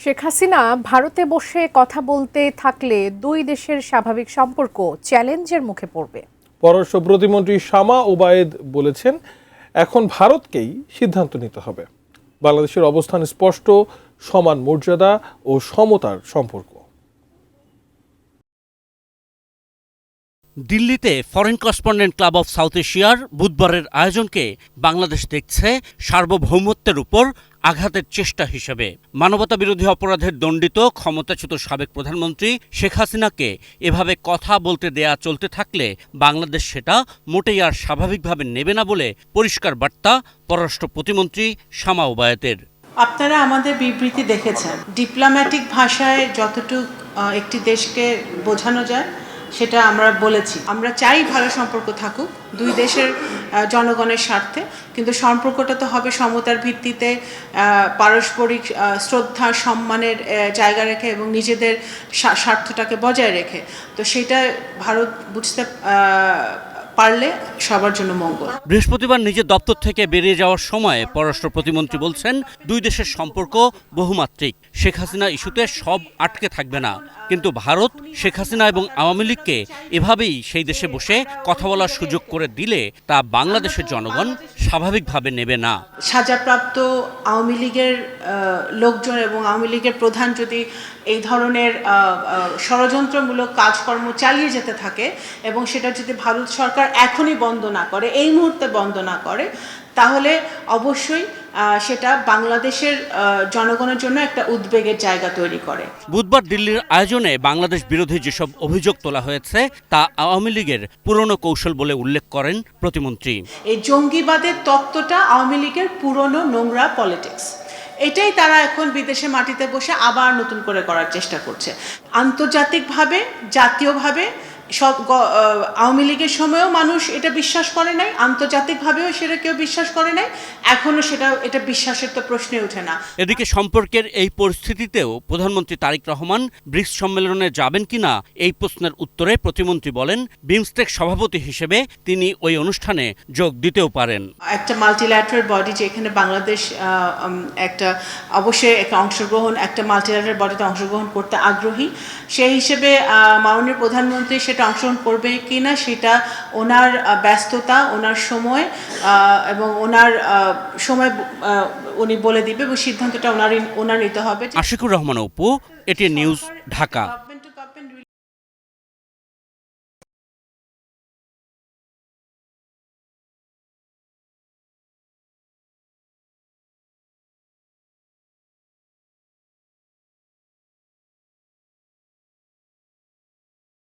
শেখ হাসিনা ভারতে বসে কথা বলতে থাকলে দুই দেশের স্বাভাবিক সম্পর্ক চ্যালেঞ্জের মুখে পড়বে। পররাষ্ট্র প্রতিমন্ত্রী শামা ওবায়েদ বলেছেন, এখন ভারতকেই সিদ্ধান্ত নিতে হবে। বাংলাদেশের অবস্থান স্পষ্ট, সমান মর্যাদা ও সমতার সম্পর্ক। দিল্লিতে foreign correspondent club of south এশিয়ার বুধবারের আয়োজনকে বাংলাদেশ দেখছে সার্বভৌমত্বের উপর আঘাতের চেষ্টা হিসেবে। মানবতাবিরোধী অপরাধের দণ্ডিত ক্ষমতাচ্যুত সাবেক প্রধানমন্ত্রী শেখ হাসিনাকে এভাবে কথা বলতে দেয়া চলতে থাকলে বাংলাদেশ সেটা মোটেই আর স্বাভাবিকভাবে নেবে না বলে পরিষ্কার বার্তা পররাষ্ট্র প্রতিমন্ত্রী শামা ওবায়েদের। আপনারা আমাদের বিবৃতি দেখেছেন, ডিপ্লোম্যাটিক ভাষায় যতটুকু একটি দেশকে বোঝানো যায় সেটা আমরা বলেছি। আমরা চাই ভালো সম্পর্ক থাকুক দুই দেশের জনগণের স্বার্থে, কিন্তু সম্পর্কটা তো হবে সমতার ভিত্তিতে, পারস্পরিক শ্রদ্ধা সম্মানের জায়গা রেখে এবং নিজেদের স্বার্থটাকে বজায় রেখে। তো সেটা ভারত বুঝতে পারলে সবার জন্য মঙ্গল। বৃহস্পতিবার নিজের দপ্তর থেকে বেরিয়ে যাওয়ার সময় পররাষ্ট্র প্রতিমন্ত্রী বলছেন, দুই দেশের সম্পর্ক বহুমাত্রিক। শেখ হাসিনা ইস্যুতে সব আটকে থাকবে না, কিন্তু ভারত শেখ হাসিনা এবং আওয়ামী লীগকে এভাবেই সেই দেশে বসে কথা বলার সুযোগ করে দিলে তা বাংলাদেশের জনগণ স্বাভাবিকভাবে নেবে না। সাজাপ্রাপ্ত আওয়ামী লীগের লোকজন এবং আওয়ামী লীগের প্রধান যদি এই ধরনের ষড়যন্ত্রমূলক কাজকর্ম চালিয়ে যেতে থাকে এবং সেটা যদি ভারত সরকার এখনই বন্ধ না করে, এই মুহূর্তে বন্ধ না করে, তাহলে অবশ্যই সেটা বাংলাদেশের জনগণের জন্য একটা উদ্বেগের জায়গা তৈরি করে। বুধবার দিল্লির আয়োজনে বাংলাদেশ বিরোধী যেসব অভিযোগ তোলা হয়েছে তা আওয়ামী লীগের পুরনো কৌশল বলে উল্লেখ করেন প্রতিমন্ত্রী। এই জঙ্গিবাদের তত্ত্বটা আওয়ামী লীগের পুরনো নোংরা পলিটিক্স, এটাই তারা এখন বিদেশে মাটিতে বসে আবার নতুন করে করার চেষ্টা করছে। আন্তর্জাতিকভাবে, জাতীয়ভাবে সব আওয়ামী লীগের সময়ও মানুষ এটা বিশ্বাস করে নাই, আন্তর্জাতিকভাবেও সেটা কেউ বিশ্বাস করে নাই, এখনো এটা বিশ্বাসের তো প্রশ্নে ওঠে না। এদিকে সম্পর্কের এই পরিস্থিতিতেও প্রধানমন্ত্রী তারেক রহমান ব্রিক্স সম্মেলনে যাবেন কিনা এই প্রশ্নের উত্তরে প্রতিমন্ত্রী বলেন, বিমস্টেক সভাপতি হিসেবে তিনি ওই অনুষ্ঠানে যোগ দিতেও পারেন। একটা মাল্টিল্যাটারাল বডি, যেখানে বাংলাদেশ একটা অবশ্যই একটা অংশগ্রহণ, একটা মাল্টিল্যাটারাল বডিতে অংশগ্রহণ করতে আগ্রহী, সেই হিসেবে মাননীয় প্রধানমন্ত্রী সেটা অংশগ্রহণ করবে কিনা সেটা ওনার ব্যস্ততা, ওনার সময় এবং ওনার সময় উনি বলে দিবে এবং সিদ্ধান্তটা ওনার নিতে হবে। Ashikur Rahman Apu, ATN news, Dhaka.